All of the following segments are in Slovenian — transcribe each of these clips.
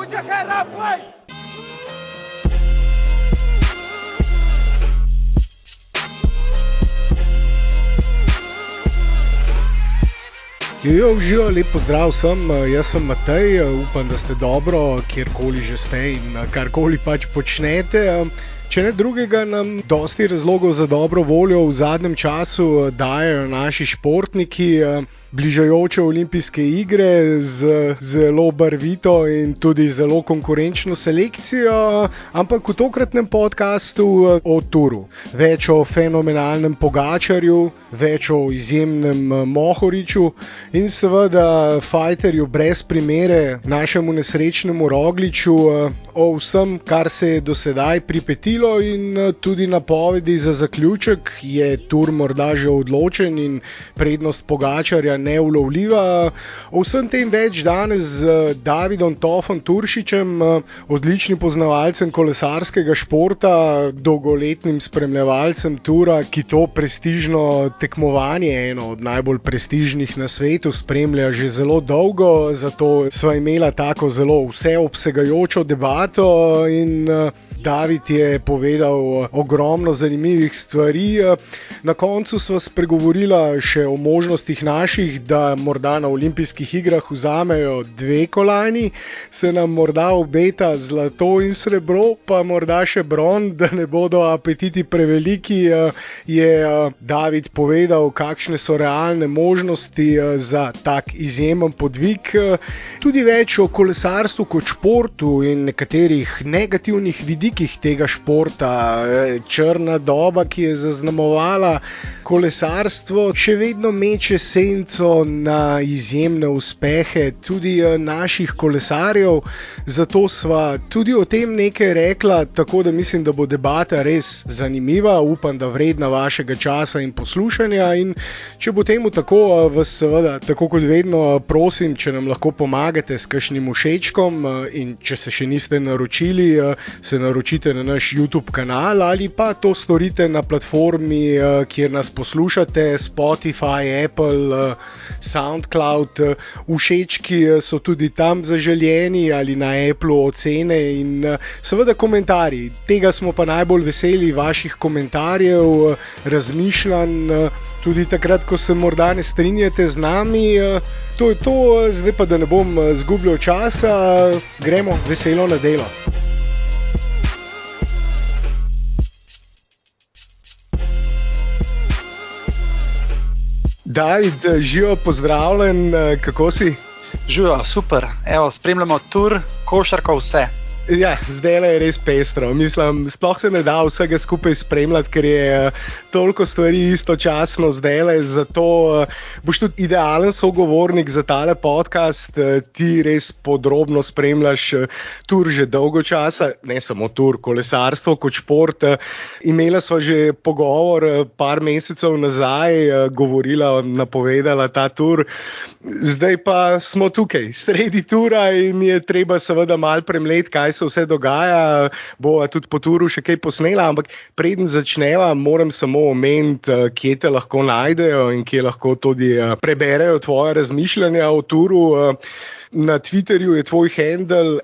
Put your head up, play! Živijo, lep pozdrav vsem, jaz sem Matej, upam, da ste dobro, kjerkoli že ste in karkoli pač počnete. Če ne drugega, nam dosti razlogov za dobro voljo v zadnjem času dajejo naši športniki. Bližajoče olimpijske igre z zelo barvito in tudi zelo konkurenčno selekcijo, ampak v tokratnem podcastu o Touru. Več o fenomenalnem Pogačarju, več o izjemnem Mohoriču in seveda fajterju brez primere, našemu nesrečnemu Rogliču, o vsem, kar se je do sedaj pripetilo in tudi napovedi za zaključek. Je Tour morda že odločen in prednost Pogačarja neulovljiva? O vsem tem več danes z Davidom Tofom Turšičem, odličnim poznavalcem kolesarskega športa, dolgoletnim spremljevalcem Toura, ki to prestižno tekmovanje, eno od najbolj prestižnih na svetu, spremlja že zelo dolgo, zato sva imela tako zelo vseobsegajočo debato in David je povedal ogromno zanimivih stvari. Na koncu sva spregovorila še o možnostih naših, da morda na olimpijskih igrah vzamejo 2 kolajni, se nam morda obeta zlato in srebro, pa morda še bron, da ne bodo apetiti preveliki. Je David povedal, kakšne so realne možnosti za tak izjemen podvig. Tudi več o kolesarstvu kot športu in nekaterih negativnih vidikih tega športa. Črna doba, ki je zaznamovala kolesarstvo, še vedno meče senco na izjemne uspehe tudi naših kolesarjev, zato sva tudi o tem nekaj rekla, tako da mislim, da bo debata res zanimiva, upam, da vredna vašega časa in poslušanja. In če bo temu tako, vas seveda, tako kot vedno, prosim, če nam lahko pomagate s kakšnim všečkom in če se še niste naročili, se naročite na naš YouTube kanal ali pa to storite na platformi, kjer nas poslušate, Spotify, Apple, SoundCloud. Všečki so tudi tam zaželjeni ali na Apple ocene in seveda komentarji. Tega smo pa najbolj veseli, vaših komentarjev, razmišljanj, tudi takrat, ko se morda ne strinjate z nami. To je to, zdaj pa da ne bom zgubljal časa, gremo veselo na delo. David, živijo, pozdravljen, kako si? Živijo, super, evo, spremljamo Tour, košarka, vse. Ja, zdajle je res pestro. Mislim, sploh se ne da vsega skupaj spremljati, ker je toliko stvari istočasno zdajle, zato boš tudi idealen sogovornik za tale podcast. Ti res podrobno spremljaš Tour že dolgo časa, ne samo Tour, kolesarstvo kot šport. Imela sva že pogovor par mesecev nazaj, govorila, napovedala ta Tour. Zdaj pa smo tukaj, sredi Toura in je treba seveda malo premleti, kaj se vse dogaja, bova tudi po Touru še kaj posnela, ampak preden začneva, moram samo omeniti, kje te lahko najdejo in kje lahko tudi preberejo tvoje razmišljanja o Touru. Na Twitterju je tvoj handle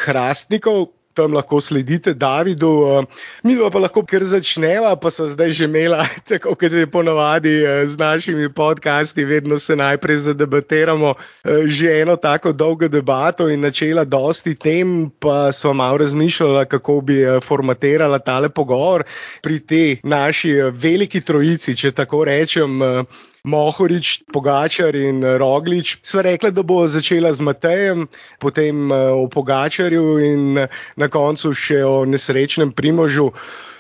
@hrastnikov, tam lahko sledite Davidu. Mi pa lahko kar začneva, pa so zdaj že imela, tako kot je ponavadi z našimi podcasti, vedno se najprej zadebatiramo že eno tako dolgo debato in načela dosti tem, pa so malo razmišljala, kako bi formatirala tale pogovor pri tej naši veliki trojici, če tako rečem, Mohorič, Pogačar in Roglič. Sva rekla, da bo začela z Matejem, potem o Pogačarju in na koncu še o nesrečnem Primožu.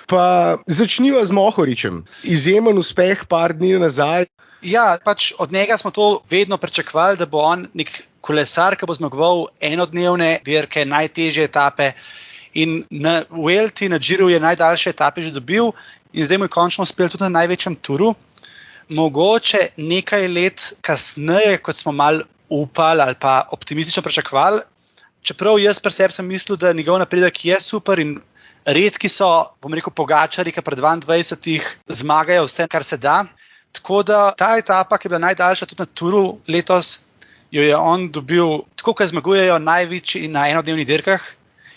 Pa začniva z Mohoričem. Izjemen uspeh par dni nazaj. Ja, pač od njega smo to vedno pričakovali, da bo on nek kolesar, ki bo zmagoval enodnevne dirke, najtežje etape. In na Vuelti, na Giru je najdaljše etape že dobil in zdaj mu je končno uspel tudi na največjem Touru. Mogoče nekaj let kasneje, kot smo malo upali ali pa optimistično pričakovali, čeprav jaz pri sebi sem mislil, da njegov napredek je super in redki so, bom rekel, Pogačarji, ki pri 22 zmagajo vse, kar se da. Tako da ta etapa, ki je bila najdaljša tudi na Touru letos, jo je on dobil, tako kot zmagujejo največji na enodnevnih dirkah,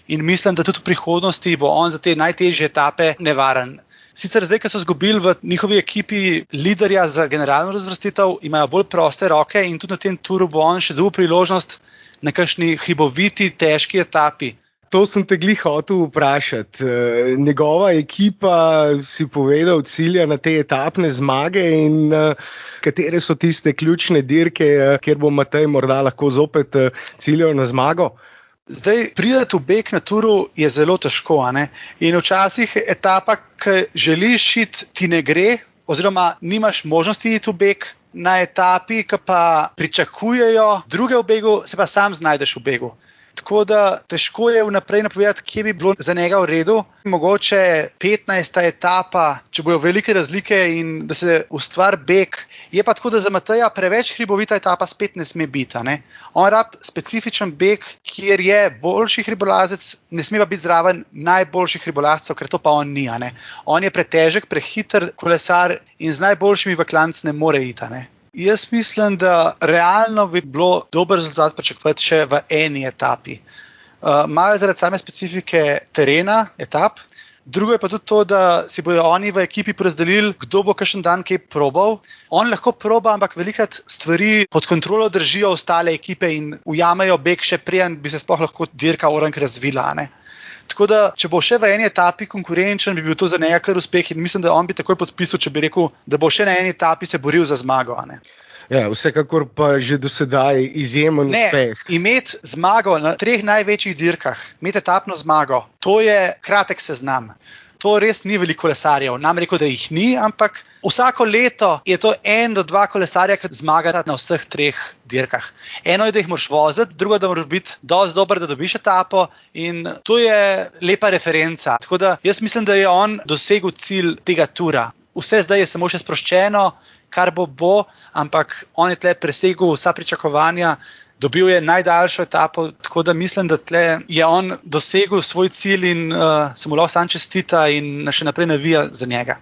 in mislim, da tudi v prihodnosti bo on za te najtežje etape nevaren. Sicer zdaj, ko so izgubili v njihovi ekipi liderja za generalno razvrstitev, imajo bolj proste roke in tudi na tem turu bo on še dobil priložnost na kakšni hriboviti, težki etapi. To sem te glih hotel vprašati. Njegova ekipa, si povedal, cilja na te etapne zmage in katere so tiste ključne dirke, kjer bo Matej morda lahko zopet ciljal na zmago? Zdaj, prideti v beg na turu je zelo težko, in včasih etapa, ki želiš iti, ti ne gre, oziroma nimaš možnosti iti v beg na etapi, ki pa pričakujejo druge v begu, se pa sam znajdeš v begu. Tako da težko je vnaprej napovedati, kje bi bilo za njega v redu. Mogoče 15. etapa, če bojo velike razlike in da se ustvari beg. Je pa tako, da za Mateja preveč hribovita etapa spet ne sme biti. On rab specifičen beg, kjer je boljši hribolazec, ne sme pa biti zraven najboljših hribolazcev, ker to pa on ni. On je pretežek, prehiter kolesar in z najboljšimi v klanc ne more iti. Jaz mislim, da realno bi bilo dober rezultat pričakovati še v eni etapi. Malo zaradi same specifike terena, etap. Drugo je pa tudi to, da si bojo oni v ekipi porazdelili, kdo bo kakšen dan kaj probal. On lahko proba, ampak velikrat stvari pod kontrolo držijo ostale ekipe in ujamejo beg še preden bi se sploh lahko dirka orank razvila. Tako da, če bo še v eni etapi konkurenčen, bi bil to za njega kar uspeh in mislim, da on bi takoj podpisal, če bi rekel, da bo še na eni etapi se boril za zmago. Ja, vsekakor pa že do sedaj izjemen uspeh. Imeti zmago na 3 največjih dirkah, imeti etapno zmago, to je kratek seznam. To res ni veliko kolesarjev. Nam rekel, da jih ni, ampak vsako leto je to 1 do 2 kolesarja, ki zmagata na vseh 3 dirkah. Eno je, da jih moraš voziti, drugo, da moraš biti dosti dober, da dobiš etapo in to je lepa referenca. Tako da jaz mislim, da je on dosegel cilj tega tura. Vse zdaj je samo še sproščeno, kar bo, ampak on je tle presegel vsa pričakovanja. Dobil je najdaljšo etapo, tako da mislim, da tle je on dosegel svoj cilj in se mu lahko sam čestita in še naprej navija za njega.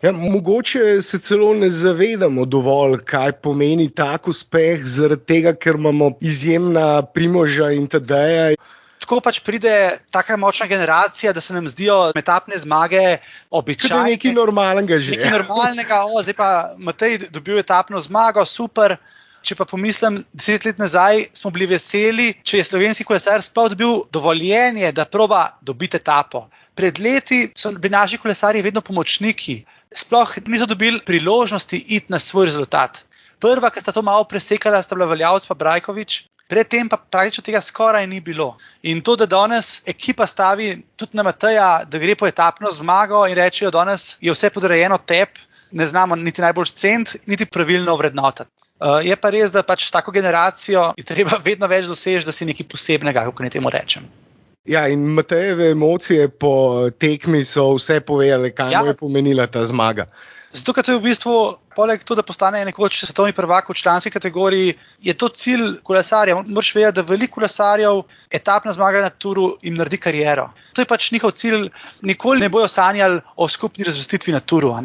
Ja, mogoče se celo ne zavedamo dovolj, kaj pomeni tak uspeh, zaradi tega, ker imamo izjemna Primoža in Tadeja. Tako pač pride taka močna generacija, da se nam zdijo etapne zmage običajne. Kaj je nekaj normalnega že. Nekaj normalnega, zdaj pa Matej dobil etapno zmago, super. Če pa pomislim, 10 let nazaj smo bili veseli, če je slovenski kolesar sploh dobil dovoljenje, da proba dobiti etapo. Pred leti so bili naši kolesarji vedno pomočniki. Sploh niso dobili priložnosti iti na svoj rezultat. Prva, ki sta to malo presekala, sta bila Valjavc pa Brajkovič. Predtem pa praktično tega skoraj ni bilo. In to, da danes ekipa stavi tudi na Mateja, da gre po etapno zmago in rečejo, danes je vse podrejeno tebi, ne znamo niti najbolj cent, niti pravilno vrednotati. Je pa res, da pač s tako generacijo je treba vedno več doseči, da si nekaj posebnega, kako ne temu rečem. Ja, in Matejeve emocije po tekmi so vse povedale, kaj mu je pomenila ta zmaga. Zato, ker to je v bistvu, poleg to, da postane nekoč svetovni prvak v članski kategoriji, je to cilj kolesarja. Moraš vedeti, da veliko kolesarjev etapna zmaga na turu jim naredi kariero. To je pač njihov cilj, nikoli ne bojo sanjali o skupni razvrstitvi na turu,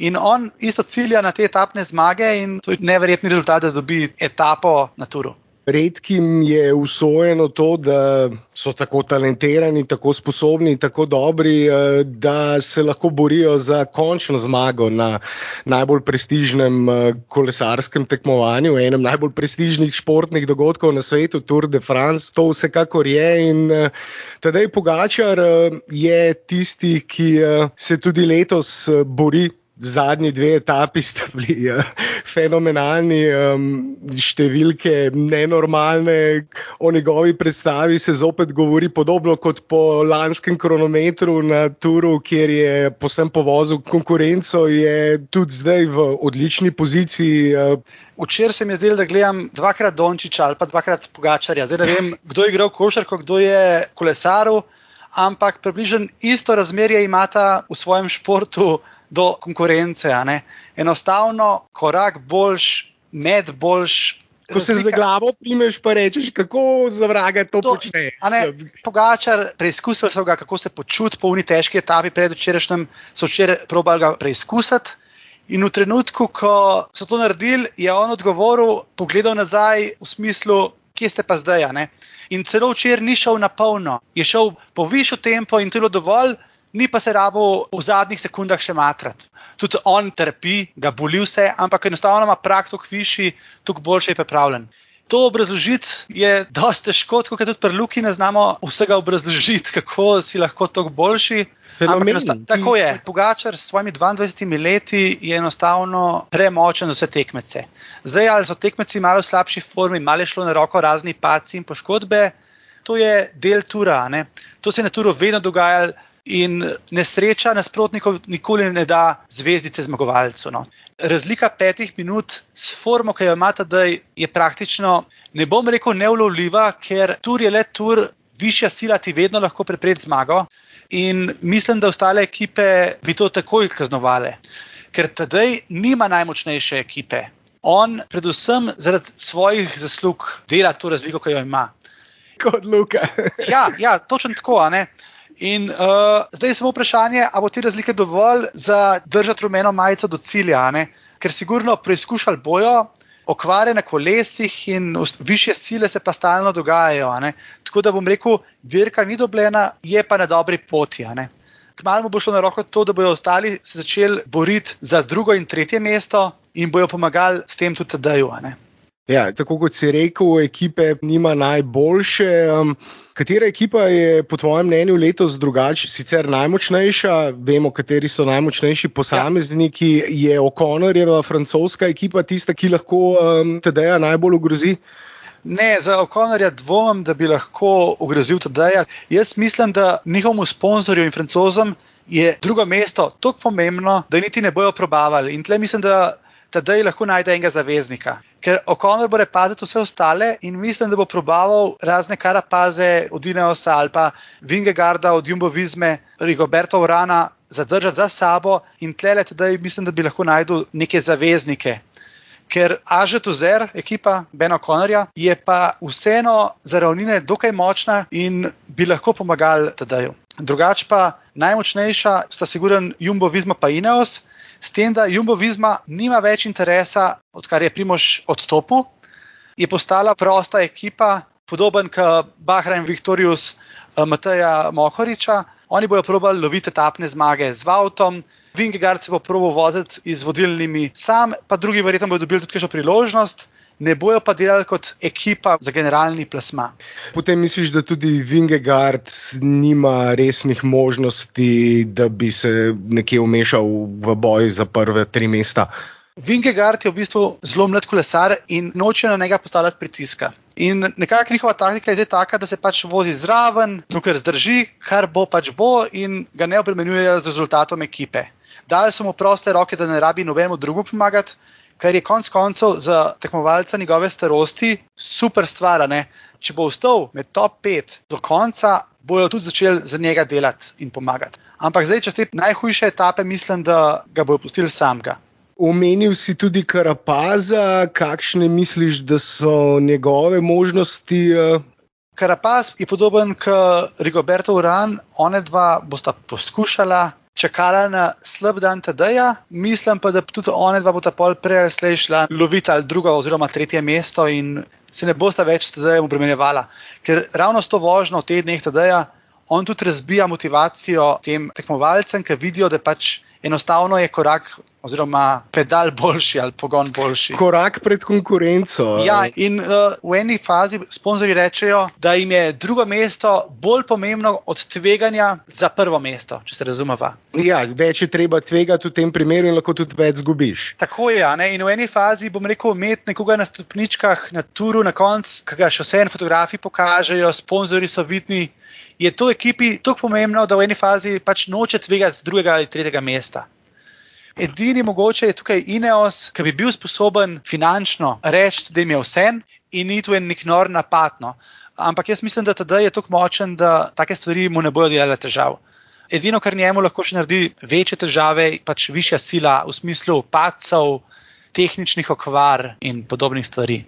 In on isto cilja na te etapne zmage in to je neverjetni rezultat, da dobi etapo na turu. Redkim je usojeno to, da so tako talentirani, tako sposobni, tako dobri, da se lahko borijo za končno zmago na najbolj prestižnem kolesarskem tekmovanju, enem najbolj prestižnih športnih dogodkov na svetu, Tour de France. To vsekakor je in Tadej Pogačar je tisti, ki se tudi letos bori. Zadnji 2 etapi sta bili fenomenalni, številke nenormalne. O njegovi predstavi se zopet govori podobno kot po lanskem kronometru na turu, kjer je povsem povozil konkurenco, je tudi zdaj v odlični poziciji. Včeraj se mi je zdelo, da gledam 2-krat Dončića ali pa 2-krat Pogačarja. Zdaj ne vem, kdo je igral košarko, kdo je kolesaril, ampak približno isto razmerje imata v svojem športu do konkurence. Enostavno korak boljš, med boljš. Ko se za glavo primeš, pa rečeš, kako za vraga to počne. Pogačar, preizkusili so ga, kako se počuti po uni težki etapi predvčerajšnjem, so včeraj probali ga preizkusiti In v trenutku, ko so to naredili, je on odgovoril, pogledal nazaj v smislu, kje ste pa zdaj, a ne? In celo včeraj ni šel na polno, je šel po višjo tempo in to je bilo dovolj, ni pa se rabo v zadnjih sekundah še matrati. Tudi on trpi, ga boli vse, ampak enostavno ima prag toliko višji, toliko boljše je pripravljen. To obrazložiti je dosti težko, tako kot tudi pri Luki ne znamo vsega obrazložiti, kako si lahko toliko boljši. Tako je. Pogačar s svojimi 22 leti je enostavno premočen za vse tekmece. Zdaj, ali so tekmeci malo v slabši formi, malo je šlo na roko razni padci in poškodbe, to je del tura, ne? To se je na turu vedno dogajalo in nesreča nasprotnikov nikoli ne da zvezdice zmagovalcu. No? Razlika 5 minut s formo, ki jo ima Tadej, je praktično, ne bom rekel neulovljiva, ker tur je le tur, višja sila ti vedno lahko prepreti zmago. In mislim, da ostale ekipe bi to takoj kaznovale. Ker Tadej nima najmočnejše ekipe. On predvsem zaradi svojih zaslug dela to razliko, ki jo ima. Kot Luka. Ja, točno tako, a ne? In zdaj je samo vprašanje, ali bo te razlike dovolj za držati rumeno majico do cilja, a ne? Ker sigurno preizkušali bojo, okvare na kolesih in višje sile se pa stalno dogajajo. A ne? Tako da bom rekel, dirka ni dobljena, je pa na dobri poti. A ne? Kmalu bo šlo na roko to, da bojo ostali se začeli boriti za 2. in 3. mesto in bojo pomagali s tem tudi Tadeju. A ne? Ja, tako kot si rekel, ekipe nima najboljše. Katera ekipa je po tvojem mnenju letos drugače, sicer najmočnejša? Vemo, kateri so najmočnejši posamezniki. Je O'Connorjeva francoska ekipa tista, ki lahko Tadeja najbolj ogrozi? Ne, za O'Connorja dvomim, da bi lahko ogrozil Tadeja. Jaz mislim, da njihovemu sponzorju in Francozom je 2. mesto toliko pomembno, da niti ne bojo probavali. In tle mislim, da Tadej lahko najde enega zaveznika. Ker O'Connor bo repaziti vse ostale in mislim, da bo probaval razne Karapaze od Ineosa ali pa Vingegaarda od Jumbo Visme, Rigoberta Urana zadržati za sabo in tlele Tadej mislim, da bi lahko najdel neke zaveznike. Ker AG Tuzer, ekipa Ben O'Connorja, je pa vseeno za ravnine dokaj močna in bi lahko pomagali Tadeju. Drugač pa najmočnejša sta siguren Jumbo Visma pa Ineos, s tem, da Jumbo Visma nima več interesa, odkar je Primož odstopil, je postala prosta ekipa, podoben kot Bahrain Victorious Mateja Mohoriča. Oni bojo probali loviti etapne zmage z Vautom, Vingegaard se bo probal voziti z vodilnimi sam, pa drugi verjetno bodo dobili tudi kakšno priložnost, ne bojo pa delali kot ekipa za generalni plasma. Potem misliš, da tudi Vingegaard nima resnih možnosti, da bi se nekje vmešal v boj za prve 3 mesta? Vingegaard je v bistvu zelo mlad kolesar in noče na njega postavljati pritiska. In nekako njihova taktika je zdaj taka, da se pač vozi zraven, dokler zdrži, kar bo pač bo in ga ne obremenjujejo z rezultatom ekipe. Dali so mu proste roke, da ne rabi nobenemu drugemu pomagati, kar je konec koncev za tekmovalca njegove starosti super stvar, ne? Če bo ostal med top 5 do konca, bojo tudi začeli za njega delati in pomagati. Ampak zdaj, čez te najhujše etape, mislim, da ga bojo pustili samega. Omenil si tudi Carapaza, kakšne misliš, da so njegove možnosti? Carapaz je podoben kot Rigoberto Uran, one dva bosta poskušala, čakala na slab dan Tadeja, mislim pa, da tudi one dva bosta pol prej slej šla loviti ali 2. oziroma 3. mesto in se ne bosta več s Tadejem obremenjevala. Ker ravno s to vožnjo v teh dneh Tadeja, on tudi razbija motivacijo tem tekmovalcem, ki vidijo, da pač enostavno je korak oziroma pedal boljši ali pogon boljši. Korak pred konkurenco. Ja, in v eni fazi sponzorji rečejo, da jim je 2. mesto bolj pomembno od tveganja za 1. mesto, če se razumeva. Ja, več je treba tvegati v tem primeru in lahko tudi več zgubiš. Tako je, ne? In v eni fazi, bom rekel, imeti nekoga na stopničkah, na turu, na koncu, ki ga še vse en fotografi pokažejo, sponzorji so vidni, je to ekipi tako pomembno, da v eni fazi pač noče tvegati 2. ali 3. mesta. Edini mogoče je tukaj Ineos, ki bi bil sposoben finančno reči, da jim je vsem in iti v nek nor napad. No. Ampak jaz mislim, da Tadej je tako močen, da take stvari mu ne bojo delale težav. Edino, kar njemu lahko še naredi večje težave, pač višja sila v smislu padcev, tehničnih okvar in podobnih stvari.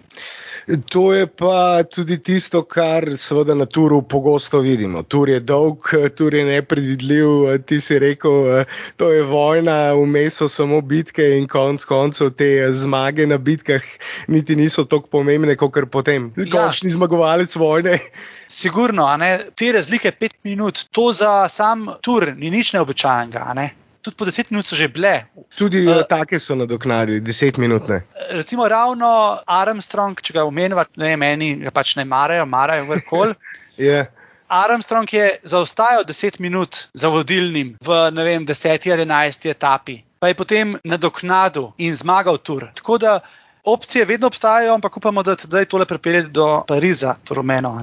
To je pa tudi tisto, kar seveda na turu pogosto vidimo. Tur je dolg, tur je nepredvidljiv, ti si rekel, to je vojna, vmes so samo bitke in konec koncev te zmage na bitkah niti niso toliko pomembne, kakor potem. Končni zmagovalec vojne. Sigurno, te razlike 5 minut, to za sam tur ni nič neobičajenega, Tudi po 10 minut so že bile. Tudi take so nadoknadili, 10 minut ne. Recimo ravno Armstrong, če ga omeniva, meni ga pač ne marajo vrkoli. Yeah. Armstrong je zaostajal 10 minut za vodilnim v 10. ali 11. etapi. Pa je potem nadoknadil in zmagal tur. Tako da opcije vedno obstajajo, ampak upamo, da je tole pripelje do Pariza, to rumeno,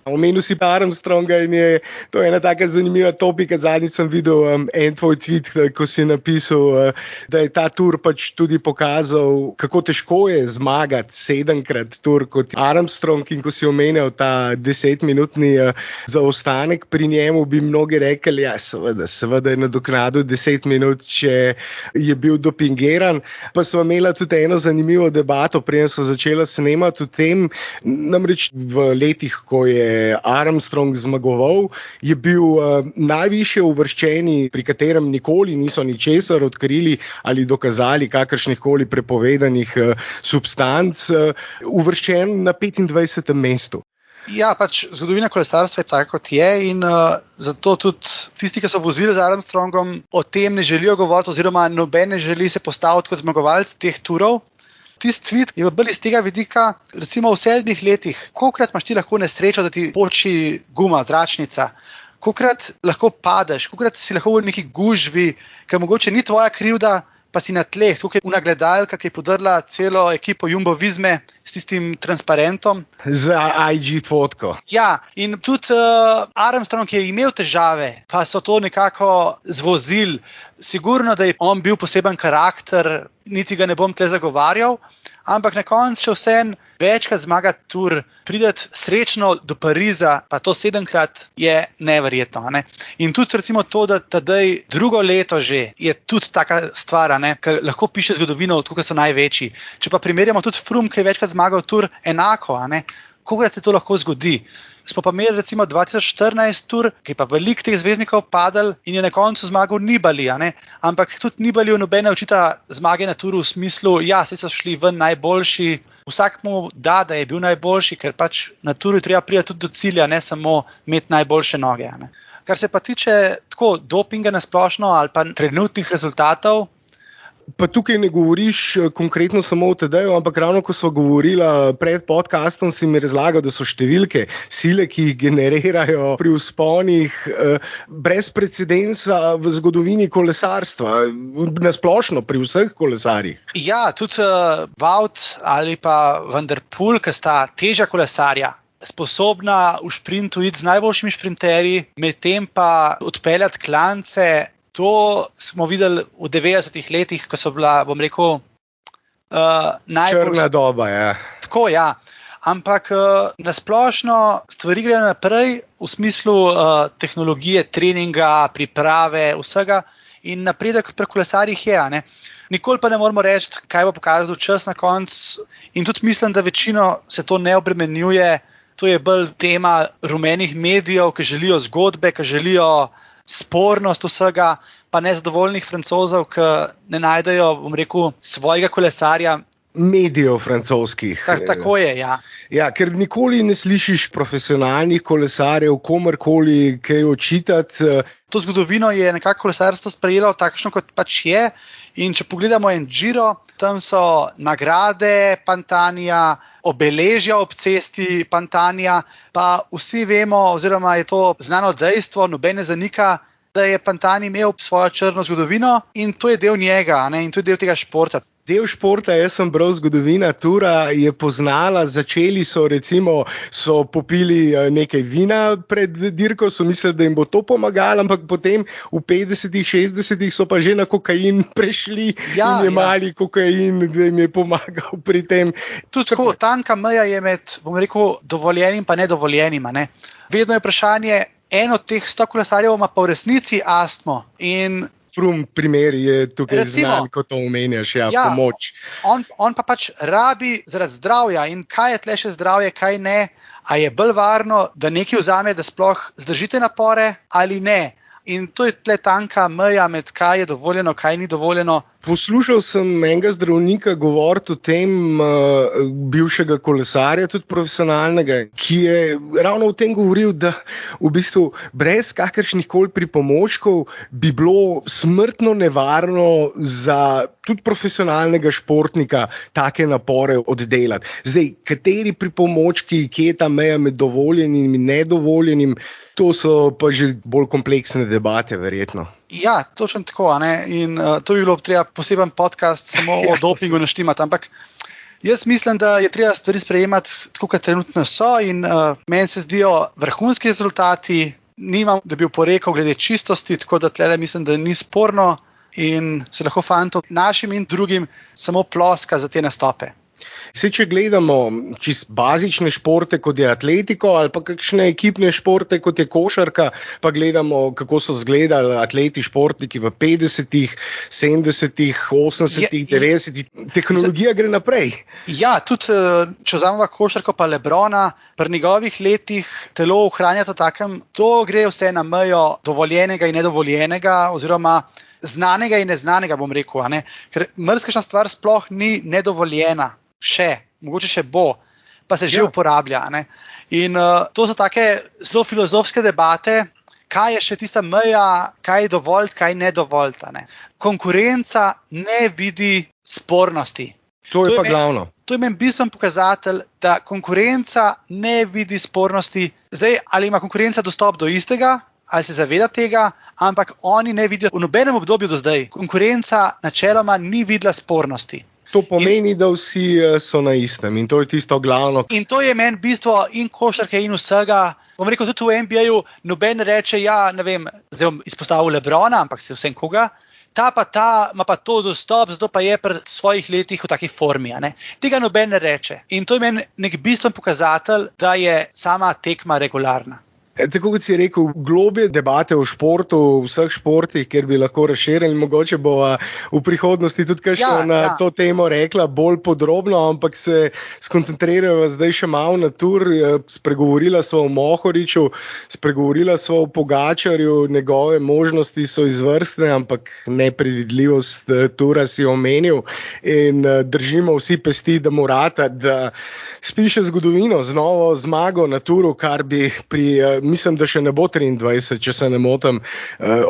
Omenil si pa Armstronga in to je ena taka zanimiva topika. Zadnjič sem videl en tvoj tweet, ko si napisal, da je ta tur pač tudi pokazal, kako težko je zmagati 7-krat tur kot Armstrong, in ko si omenil ta 10-minutni zaostanek pri njemu, bi mnogi rekli, ja, seveda je nadoknadil 10 minut, če je bil dopingiran. Pa smo imeli tudi eno zanimivo debato, preden smo začeli snemati o tem, namreč v letih, ko je Armstrong zmagoval, je bil najvišje uvrščeni, pri katerem nikoli niso ničesar odkrili ali dokazali kakršnih koli prepovedanih substanc, uvrščen na 25. mestu. Ja, pač zgodovina kolesarstva je taka, kot je, in zato tudi tisti, ki so vozili z Armstrongom, o tem ne želijo govoriti, oziroma noben ne želi se postaviti kot zmagovalec teh turov. Tisti tweet je bolj iz tega vidika, recimo v 7 letih, kolikokrat imaš ti lahko nesrečo, da ti poči guma, zračnica, kolikokrat lahko padeš, kolikokrat si lahko v neki gužvi, ker mogoče ni tvoja krivda, pa si na tleh. Tukaj je una gledalka, ki je podrla celo ekipo Jumbo Visme s tistim transparentom. Z IG fotko. Ja, in tudi Armstrong je imel težave, pa so to nekako zvozili. Sigurno, da je on bil poseben karakter, niti ga ne bom tle zagovarjal, ampak na koncu še vseeno večkrat zmagati tur, prideti srečno do Pariza, pa to 7-krat, je neverjetno. In tudi recimo to, da tadej drugo leto že je tudi taka stvar, ki lahko piše zgodovino, tukaj so največji. Če pa primerjamo tudi Froome, ki je večkrat zmagal tur, enako, kolikokrat se to lahko zgodi. Smo pa imeli recimo 2014 tur, ki je pa veliko teh zvezdnikov padal in je na koncu zmagal Nibali, ampak tudi Nibali nobene očita zmage na turu v smislu, ja, saj so šli ven najboljši, vsak mu da je bil najboljši, ker pač na turu je treba priti tudi do cilja, ne samo imeti najboljše noge. Kar se pa tiče tako dopinga na splošno ali pa trenutnih rezultatov. Pa tukaj ne govoriš konkretno samo o Tadeju, ampak ravno ko smo govorila pred podcastom, si mi razlagal, da so številke, sile, ki jih generirajo pri vzponih, brez precedensa v zgodovini kolesarstva, nasplošno pri vseh kolesarjih. Ja, tudi Wout ali pa Van der Poel, ki sta težja kolesarja, sposobna v šprintu iti z najboljšimi šprinterji, medtem pa odpeljati klance. To smo videli v 90. letih, ko so bila, bom rekel, črna doba, ja. Tako, ja. Ampak nasplošno stvari grejo naprej v smislu tehnologije, treninga, priprave, vsega, in napredek pri kolesarjih je. Nikoli pa ne moramo reči, kaj bo pokazal čas na koncu, in tudi mislim, da večino se to ne obremenjuje. To je bolj tema rumenih medijev, ki želijo zgodbe, ki želijo spornost vsega, pa nezadovoljnih Francozov, ki ne najdejo, bom rekel, svojega kolesarja. Medijev francoskih. Tako je, ja. Ja, ker nikoli ne slišiš profesionalnih kolesarjev, komorkoli kaj očitati. To zgodovino je nekako kolesarstvo sprejelo takšno, kot pač je. In če pogledamo en Giro, tam so nagrade Pantanija, obeležja ob cesti Pantanija, pa vsi vemo, oziroma je to znano dejstvo, nobene zanika, da je Pantani imel svojo črno zgodovino in to je del njega, in to je del tega športa. Del športa, jaz sem bral zgodovina tura, je poznala, začeli so popili nekaj vina pred dirko, so mislili, da jim bo to pomagalo, ampak potem v 50-ih, 60-ih so pa že na kokain prešli in jemali kokain, da jim je pomagal pri tem. Tudi tako, tanka meja je med, bom rekel, dovoljenim pa nedovoljenim. Vedno je vprašanje, en od teh 100 kolesarjev ima pa v resnici astmo in Frum primer je tukaj Recimo, znan, ko to omenjaš, pomoč. On pa pač rabi zaradi zdravja in kaj je tle še zdravje, kaj ne, a je bolj varno, da nekaj vzame, da sploh zdržite napore ali ne. In to je tle tanka meja med kaj je dovoljeno, kaj ni dovoljeno. Poslušal sem enega zdravnika govoriti o tem, bivšega kolesarja, tudi profesionalnega, ki je ravno o tem govoril, da v bistvu brez kakršnih koli pripomočkov bi bilo smrtno nevarno za tudi profesionalnega športnika take napore oddelati. Zdaj, kateri pripomočki, kje je ta meja med dovoljenim in nedovoljenim, to so pa že bolj kompleksne debate, verjetno. Ja, točno tako. In to bi bilo treba poseben podcast samo o dopingu naštimati. Ampak jaz mislim, da je treba stvari sprejemati tako, kot trenutno so. In meni se zdijo vrhunski rezultati. Nimam, da bi oporekal glede čistosti, tako da tle mislim, da ni sporno in se lahko fantom našim in drugim samo ploska za te nastope. Če gledamo čisto bazične športe, kot je atletiko, ali pa kakšne ekipne športe, kot je košarka, pa gledamo, kako so izgledali atleti, športniki v 50-ih, 70-ih, 80-ih, 90-ih. Tehnologija gre naprej. Ja, tudi če vzamemo košarko pa Lebrona, pri njegovih letih telo ohranja to takem, to gre vse na mejo dovoljenega in nedovoljenega, oziroma znanega in neznanega, bom rekel. Ker marsikšna stvar sploh ni nedovoljena. Mogoče še bo, pa se že uporablja. In to so take zelo filozofske debate, kaj je še tista meja, kaj je dovolj, kaj ne dovolj. Konkurenca ne vidi spornosti. To je pa glavno. To je meni bistven pokazatelj, da konkurenca ne vidi spornosti. Zdaj, ali ima konkurenca dostop do istega, ali se zaveda tega, ampak oni ne vidijo v nobenem obdobju do zdaj. Konkurenca načeloma ni videla spornosti. To pomeni, da vsi so na istem in to je tisto glavno. In to je meni bistvo in košarke in vsega. Bom rekel, tudi v NBA-ju noben reče, ne vem, zdaj bom izpostavil Lebrona, ampak se vsem koga, ta ima pa to dostop, zato pa je pri svojih letih v taki formi. Tega noben ne reče. In to je meni nek bistven pokazatelj, da je sama tekma regularna. Tako kot si rekel, globje debate o športu, v vseh športih, kjer bi lahko razširili, mogoče bo v prihodnosti tudi kakšno na to temo rekla bolj podrobno, ampak se skoncentrirajo zdaj še malo na tur. Spregovorila sva o Mohoriču, spregovorila sva o Pogačarju, njegove možnosti so izvrstne, ampak nepredvidljivost tura si omenil in držimo vsi pesti, da morata, da spiše zgodovino z novo zmago na turu, kar bi mislim, da še ne bo 23, če se ne motim,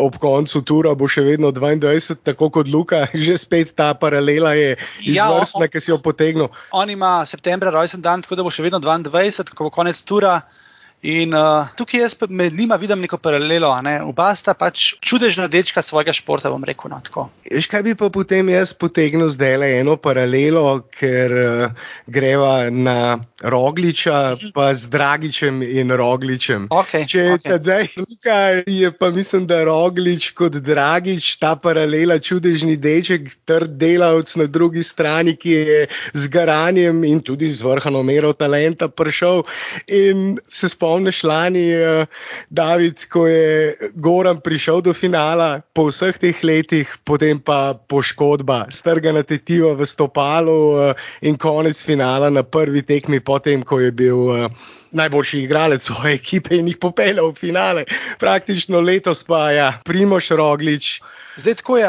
ob koncu tura bo še vedno 22, tako kot Luka, že spet ta paralela je izvrstna, ki si jo potegnil. On ima septembra rojsten dan, tako da bo še vedno 22, ko bo konec tura. In tukaj jaz med njima vidim neko paralelo. Oba sta pač čudežna dečka svojega športa, bom rekel. Veš, kaj bi pa potem jaz potegnil zdaj eno paralelo, ker greva na Rogliča, pa z Dragičem in Rogličem. Tedaj Luka je pa mislim, da Roglič kot Dragič, ta paralela čudežni deček, trd delavec na drugi strani, ki je z garanjem in tudi z vrhano mero talenta prišel in se spomniš lani, David, ko je Goran prišel do finala po vseh teh letih, potem pa poškodba, strgana tetiva v stopalu in konec finala na prvi tekmi, potem ko je bil najboljši igralec svoje ekipe in jih popeljal v finale. Praktično letos pa Primož Roglič. Zdaj tako je,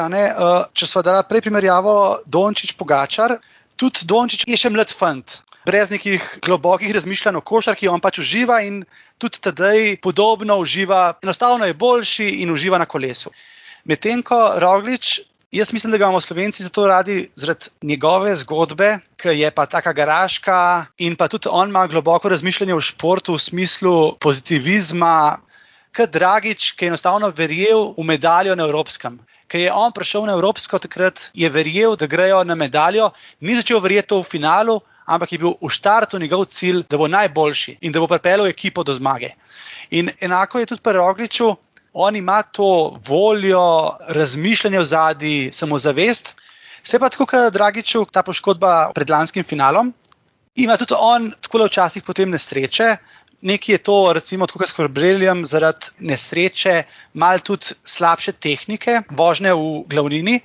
če sva dala prej primerjavo Dončić-Pogačar, tudi Dončić je še mlad fant. Brez nekih globokih razmišljanj o košarki, on pač uživa in tudi tedaj podobno uživa, enostavno je boljši in uživa na kolesu. Medtem ko Roglič, jaz mislim, da ga imamo Slovenci zato radi zaradi njegove zgodbe, ki je pa taka garaška in pa tudi on ima globoko razmišljanje o športu v smislu pozitivizma, kot Dragič, ki je enostavno verjel v medaljo na evropskem. Ker je on prišel na evropsko takrat, je verjel, da grejo na medaljo, ni začel verjeti v finalu, ampak je bil v štartu njegov cilj, da bo najboljši in da bo pripeljal ekipo do zmage. In enako je tudi pri Rogliču, on ima to voljo, razmišljanje v zadnji, samozavest. Se pa tako, kot Dragiču, ta poškodba pred lanskim finalom, ima tudi on tako včasih potem nesreče, Nekaj je to, recimo, tako s Colbrellijem zaradi nesreče, malo tudi slabše tehnike, vožnje v glavnini,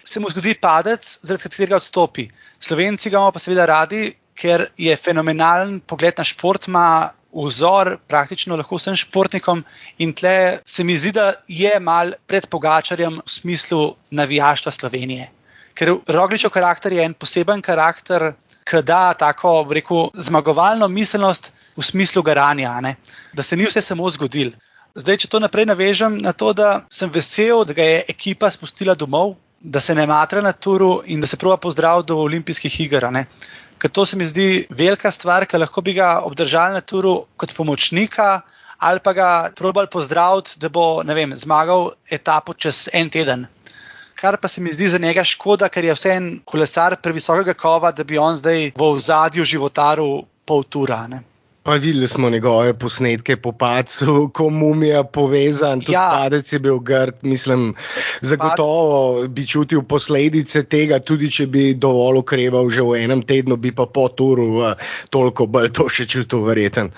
se mu zgodi padec, zaradi katerega odstopi. Slovenci ga imamo pa seveda radi, ker je fenomenalen pogled na šport, ima vzor praktično lahko vsem športnikom in tle se mi zdi, da je mal pred Pogačarjem v smislu navijaštva Slovenije. Ker Rogličev karakter je en poseben karakter, ki da tako, rekel, zmagovalno miselnost v smislu garanja, ne? Da se ni vse samo zgodilo. Zdaj, če to naprej navežem na to, da sem vesel, da ga je ekipa spustila domov, da se ne matra na turu in da se proba pozdraviti do olimpijskih iger, ne? Ker to se mi zdi velika stvar, ker lahko bi ga obdržali na turu kot pomočnika ali pa ga probali pozdraviti, da bo, ne vem, zmagal etapo čez en teden. Kar pa se mi zdi za njega škoda, ker je vseeno kolesar previsokega kova, da bi on zdaj v ozadju životaril pol tura, ne. Pa videli smo njegove posnetke po padcu, ko mumija povezan, tudi padec je bil grd, mislim, zagotovo bi čutil posledice tega, tudi če bi dovolj ukreval že v enem tednu, bi pa po turu toliko bolj to še čutil verjeten.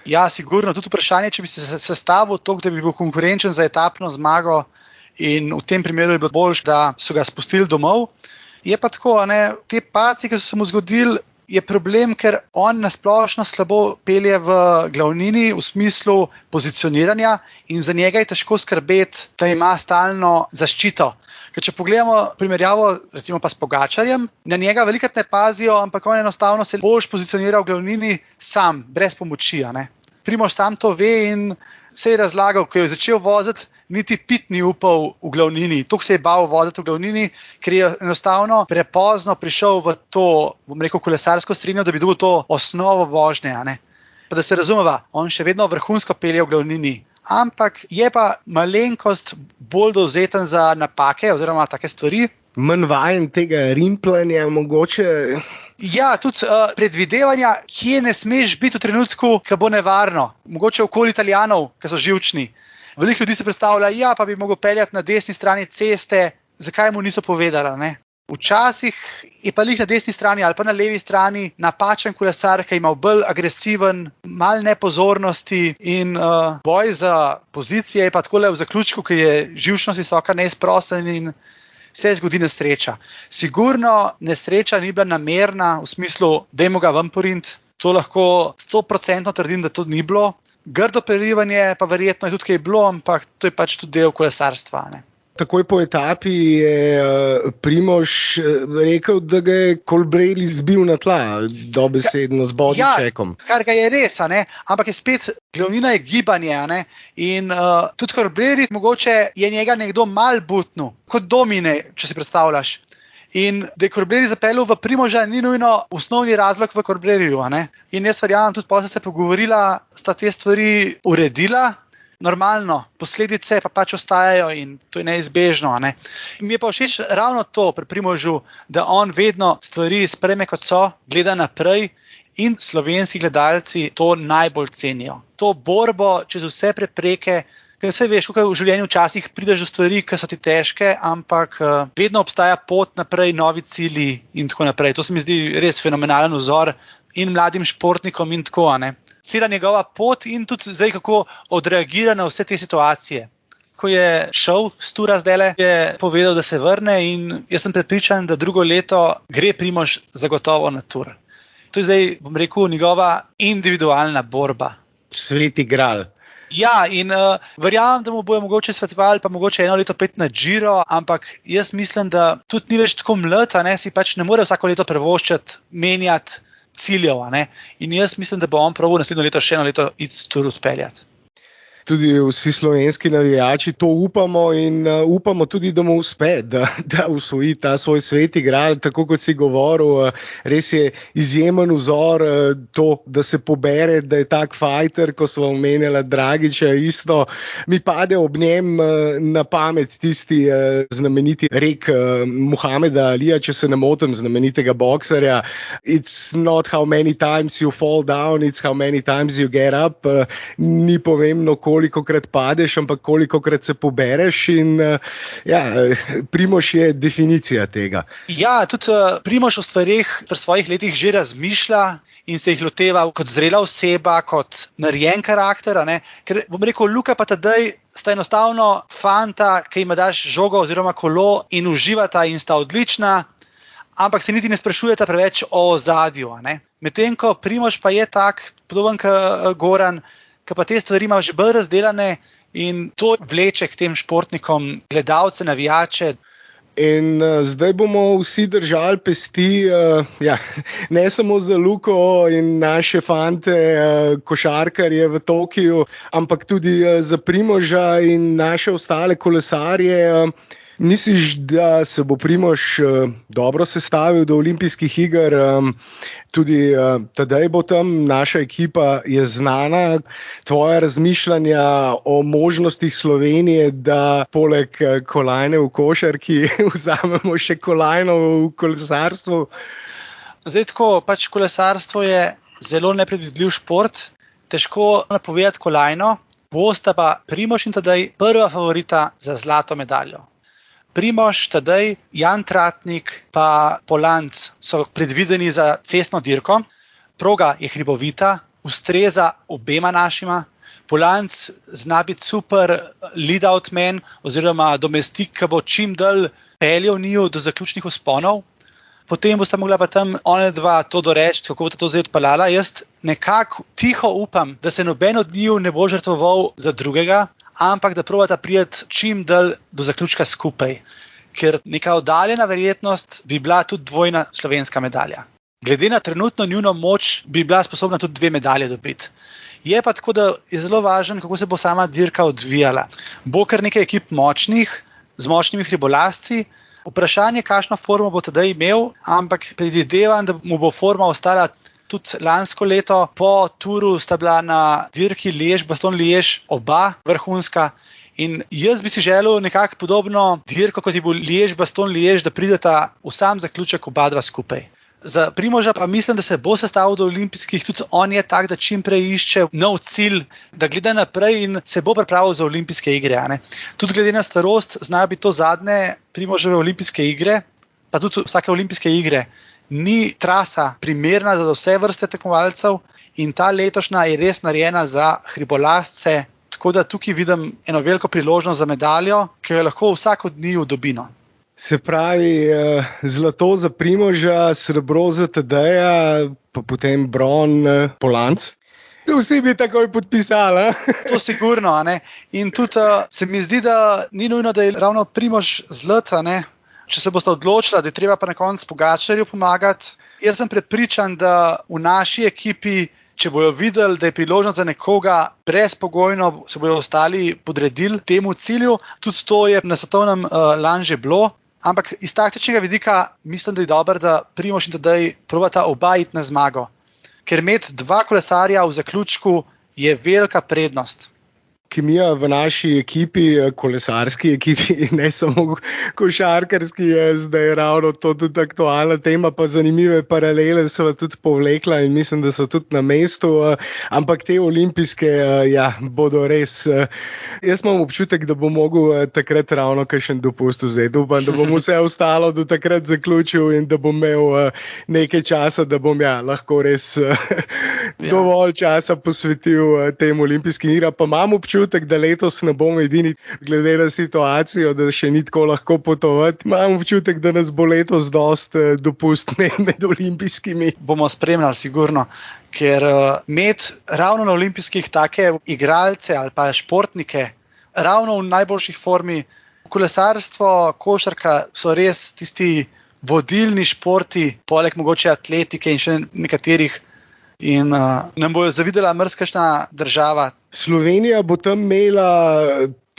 Ja, sigurno, tudi vprašanje, če bi se sestavil toliko, da bi bil konkurenčen za etapno zmago in v tem primeru je bilo boljše, da so ga spustili domov. Je pa tako, ne, te padci, ki so se mu zgodili, je problem, ker on nasplošno slabo pelje v glavnini v smislu pozicioniranja in za njega je težko skrbeti, da ima stalno zaščito. Ker če pogledamo primerjavo recimo pa s Pogačarjem, na njega velikokrat ne pazijo, ampak on enostavno se boljš pozicionira v glavnini sam, brez pomoči, ne. Primož sam to ve in se je razlagal, ko je začel voziti, niti pit ni upal v glavnini. Toliko se je bal voziti v glavnini, ker je enostavno prepozno prišel v to, bom rekel, kolesarsko strinjo, da bi dobil to osnovo vožnje, ne. Pa da se razumeva, on še vedno vrhunsko pelje v glavnini. Ampak je pa malenkost bolj dovzeten za napake oziroma take stvari. Manj vajen tega rimplanja mogoče. Ja, tudi predvidevanja, kje ne smeš biti v trenutku, ko bo nevarno. Mogoče okoli Italijanov, ki so živčni. Veliko ljudi se predstavlja, ja, pa bi mogel peljati na desni strani ceste, zakaj mu niso povedali, ne? Včasih je pa lih na desni strani ali pa na levi strani napačen kolesar, ki ima bolj agresiven, malo nepozornosti in boj za pozicije je pa takole v zaključku, ki je živčnost visoka, neizprosten in se zgodi nesreča. Sigurno nesreča ni bila namerna v smislu, dajmo ga ven porint, to lahko 100% trdim, da to ni bilo. Grdo pelivanje pa verjetno je tudi kaj bilo, ampak to je pač tudi del kolesarstva, ne. Takoj po etapi je Primož rekel, da ga je Colbrelli zbil na tla, dobesedno z bodycheckom. Ja, kar ga je res, ne? Ampak je spet, glavnina je gibanje, ne? In tudi Colbrelli, mogoče je njega nekdo mal butnil, kot domine, če si predstavljaš. In da je Colbrelli zapeljal v Primoža, ni nujno osnovni razlog v Colbrelliju, ne? In jaz verjamem, tudi potem se pogovorila, sta te stvari uredila, normalno, posledice pa pač ostajajo in to je neizbežno, ne. Mi je pa všeč ravno to pri Primožu, da on vedno stvari sprejme kot so, gleda naprej in slovenski gledalci to najbolj cenijo. To borbo čez vse prepreke, ker vse veš, kako v življenju včasih prideš do stvari, ki so ti težke, ampak vedno obstaja pot naprej, novi cilji in tako naprej. To se mi zdi res fenomenalen vzor in mladim športnikom in tako, ne. Cela njegova pot in tudi zdaj, kako odreagira na vse te situacije. Ko je šel s tura zdajle, je povedal, da se vrne in jaz sem prepričan, da drugo leto gre Primož zagotovo na tur. To je zdaj, bom rekel, njegova individualna borba. Sveti gral. Ja, in verjamem, da mu bojo mogoče svetovali, pa mogoče eno leto pet na Giro, ampak jaz mislim, da tudi ni več tako mlad, ne, si pač ne more vsako leto prevoščati, menjati ciljev, ne. In jaz mislim, da bo on probal naslednjo leto še eno leto iti tur odpeljati. Tudi vsi slovenski navijači to upamo in upamo tudi, da mu uspe, da usvoji ta svoj sveti gral, tako kot si govoril, res je izjemen vzor to, da se pobere, da je tak fighter, ko smo omenjali Dragića, isto mi pade ob njem na pamet tisti znameniti rek Muhameda Alija, če se ne motim, znamenitega bokserja, it's not how many times you fall down, it's how many times you get up, ni pomembno, kolikokrat padeš, ampak kolikokrat se pobereš in Primož je definicija tega. Ja, tudi Primož o stvarih pri svojih letih že razmišlja in se jih loteva kot zrela oseba, kot narejen karakter. Ker bom rekel, Luka pa Tadej sta enostavno fanta, ki jima daš žogo oziroma kolo in uživata in sta odlična, ampak se niti ne sprašujeta preveč o ozadju. Medtem ko Primož pa je tak, podoben kot Goran, ki pa te stvari ima že bolj razdelane in to vleče k tem športnikom, gledalce, navijače. In zdaj bomo vsi držali pesti, ne samo za Luko in naše fante, košarkarje v Tokiu, ampak tudi za Primoža in naše ostale kolesarje. Misliš, da se bo Primož dobro sestavil do olimpijskih iger? Tudi Tadej bo tam, naša ekipa je znana. Tvoja razmišljanja o možnostih Slovenije, da poleg kolajne v košarki vzamemo še kolajno v kolesarstvu? Zdaj tako, kolesarstvo je zelo nepredvidljiv šport. Težko napovedati kolajno. Bosta pa Primož in Tadej prva favorita za zlato medaljo. Primož, Tadej, Jan Tratnik pa Polanc so predvideni za cestno dirko. Proga je hribovita, ustreza obema našima. Polanc zna biti super lead-out man oziroma domestik, ki bo čim dalj peljal njiju do zaključnih vzponov. Potem bosta mogla pa tam one dva to doreči, kako bo to zdaj odpeljala. Jaz nekako tiho upam, da se noben od njiju ne bo žrtvoval za drugega, ampak da probata priti čim dalj do zaključka skupaj. Ker neka oddaljena verjetnost bi bila tudi dvojna slovenska medalja. Glede na trenutno njuno moč bi bila sposobna tudi 2 medalje dobiti. Je pa tako, da je zelo važno, kako se bo sama dirka odvijala. Bo kar nekaj ekip močnih, z močnimi hribolasci. Vprašanje, kakšno formo bo Tadej imel, ampak predvidevam, da mu bo forma ostala tudi lansko leto. Po turu sta bila na dirki Bastogne-Liège oba vrhunska in jaz bi si želel nekako podobno dirko, kot je bil Bastogne-Liège, da prideta v sam zaključek oba dva skupaj. Za Primoža pa mislim, da se bo sestavil do olimpijskih, tudi on je tak, da čim prej išče nov cilj, da gleda naprej in se bo pripravil za olimpijske igre. Tudi glede na starost znajo biti to zadnje Primoževe olimpijske igre, pa tudi vsake olimpijske igre. Ni trasa primerna za vse vrste tekmovalcev in ta letošnja je res narejena za hribolasce, tako da tukaj vidim eno veliko priložnost za medaljo, ki jo lahko vsak od njiju dobi. Se pravi, zlato za Primoža, srebro za Tadeja, pa potem bron Polanc. Vsi bi takoj podpisali. To sigurno. In tudi se mi zdi, da ni nujno, da je ravno Primož zlat. Če se boste odločili, da je treba pa na koncu Pogačarju pomagati. Jaz sem prepričan, da v naši ekipi, če bojo videli, da je priložnost za nekoga, brezpogojno se bojo ostali podredili temu cilju. Tudi to je na svetovnem lani že bilo. Ampak iz taktičnega vidika mislim, da je dobro, da Primož in Tadej probata oba iti na zmago. Ker imeti 2 kolesarja v zaključku je velika prednost. Kemija v naši ekipi, kolesarski ekipi, ne samo košarkarski, je zdaj ravno to tudi aktualna tema, pa zanimive paralele so tudi povlekla in mislim, da so tudi na mestu, ampak te olimpijske bodo res. Jaz imam občutek, da bom mogel takrat ravno kakšen dopust vzeti. Upam, da bom vse ostalo do takrat zaključil in da bom imel nekaj časa, da bom lahko res dovolj časa posvetil tem olimpijskim igram. Pa imam občutek, da letos ne bomo edini, glede na situacijo, da še ni tako lahko potovati. Imam občutek, da nas bo letos dost dopust med olimpijskimi. Bomo spremljali sigurno, ker imeti ravno na olimpijskih take igralce ali pa športnike, ravno v najboljših formi, kolesarstvo, košarka so res tisti vodilni športi, poleg mogoče atletike in še nekaterih. In nam bojo zavidela marsikšna država. Slovenija bo tam imela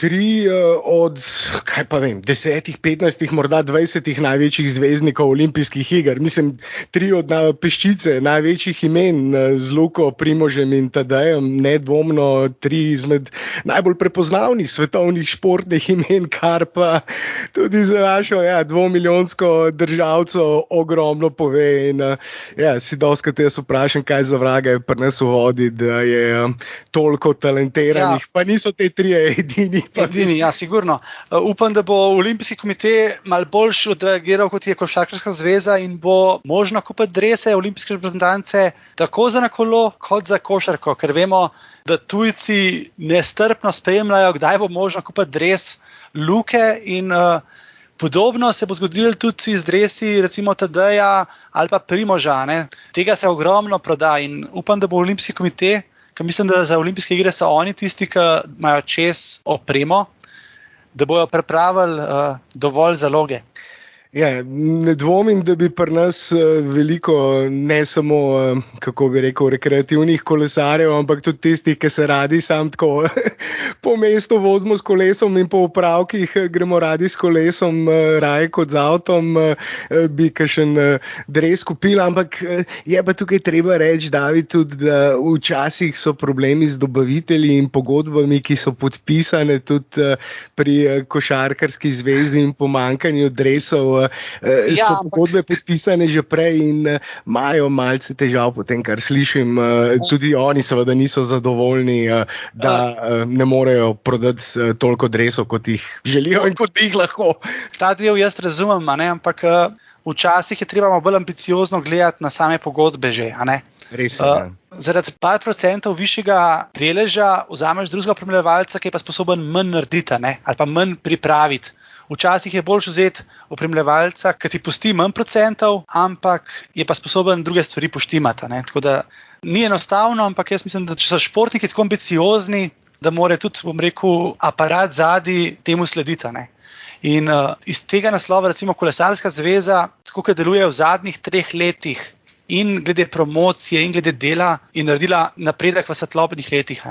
3 od, 10, 15, morda 20 največjih zvezdnikov olimpijskih iger. Mislim, 3 od peščice največjih imen z Luko, Primožem in Tadejem, nedvomno 3 izmed najbolj prepoznavnih svetovnih športnih imen, kar pa tudi za našo 2-milijonsko državco ogromno pove. In si dostikrat jaz vprašam, kaj za vraga je pri nas v vodi, da je toliko talentiranih, pa niso te 3 edini. Sigurno. Upam, da bo Olimpijski komitej malo boljš odreagiral, kot je Košarkarska zveza, in bo možno kupiti drese olimpijske reprezentance tako za na kolo, kot za košarko, ker vemo, da tujci nestrpno spremljajo, kdaj bo možno kupiti dres Luke, in podobno se bo zgodilo tudi z dresi recimo Tadeja ali pa Primoža. Tega se ogromno proda in upam, da bo Olimpijski komitej, ker mislim, da za olimpijske igre so oni tisti, ki imajo čez opremo, da bojo pripravili dovolj zaloge. Ne dvomim, da bi pri nas veliko, ne samo, rekreativnih kolesarjev, ampak tudi tistih, ki se radi sam tako po mestu vozimo s kolesom in po opravkih gremo radi s kolesom, raje kot z avtom, bi kakšen dres kupili. Ampak je pa tukaj treba reči, David, tudi, da včasih so problemi z dobavitelji in pogodbami, ki so podpisane tudi pri Košarkarski zvezi in pomanjkanju dresov. So pogodbe podpisane že prej in imajo malce težav potem, kar slišim. Tudi oni seveda niso zadovoljni, da ne morejo prodati toliko dresov, kot jih želijo in kot bi jih lahko. Ta del jaz razumem, ampak včasih je treba bolj ambiciozno gledati na same pogodbe že. Res, zaradi par procentov višjega deleža vzameš drugega opremljevalca, ki je pa sposoben manj narediti, ali pa manj pripraviti. Včasih je boljš vzeti opremljevalca, ki ti pusti manj procentov, ampak je pa sposoben druge stvari poštimati. Tako da ni enostavno, ampak jaz mislim, da če so športniki tako ambiciozni, da mora tudi, aparat zadaj temu slediti. In iz tega naslova, recimo Kolesarska zveza, tako kot deluje v zadnjih 3 letih, in glede promocije, in glede dela, je naredila napredek v svetlobnih letih.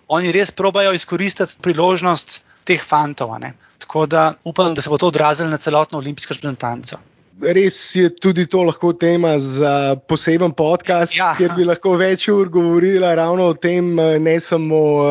Oni res probajo izkoristiti priložnost teh fantov. Tako da upam, da se bo to odrazilo na celotno olimpijsko reprezentanco. Res je tudi to lahko tema za poseben podcast, kjer bi lahko več ur govorila ravno o tem, ne samo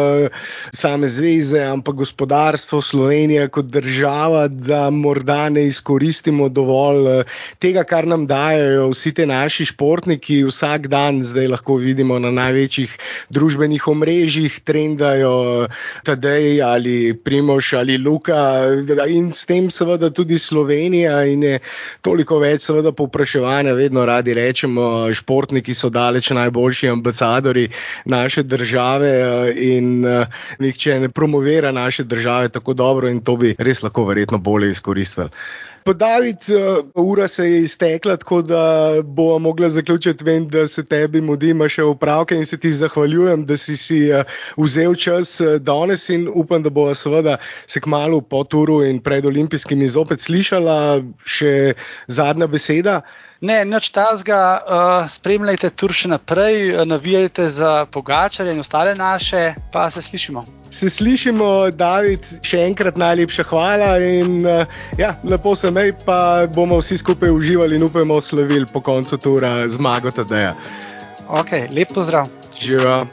same zveze, ampak gospodarstvo, Slovenija kot država, da morda ne izkoristimo dovolj tega, kar nam dajo vsi te naši športniki. Vsak dan zdaj lahko vidimo na največjih družbenih omrežjih, trendajo Tadej ali Primož ali Luka, in s tem seveda tudi Slovenija, in je toliko več seveda povpraševanja. Vedno radi rečemo, športniki so daleč najboljši ambasadori naše države in nihče ne promovira naše države tako dobro, in to bi res lahko verjetno bolje izkoristili. Pa David, ura se je iztekla, tako da bova mogla zaključiti. Vem, da se tebi mudi, imaš še opravke, in se ti zahvaljujem, da si vzel čas danes, in upam, da bova seveda se kmalu po turu in pred olimpijskimi zopet slišala. Še zadnja beseda? Ne, nič tazga, spremljajte tur še naprej, navijajte za Pogačarja in ostale naše, pa se slišimo. Se slišimo, David, še enkrat najlepša hvala in lepo se imej, pa bomo vsi skupaj uživali in upajmo slavili po koncu tura zmago Tadeja. Ok, lep pozdrav. Živa.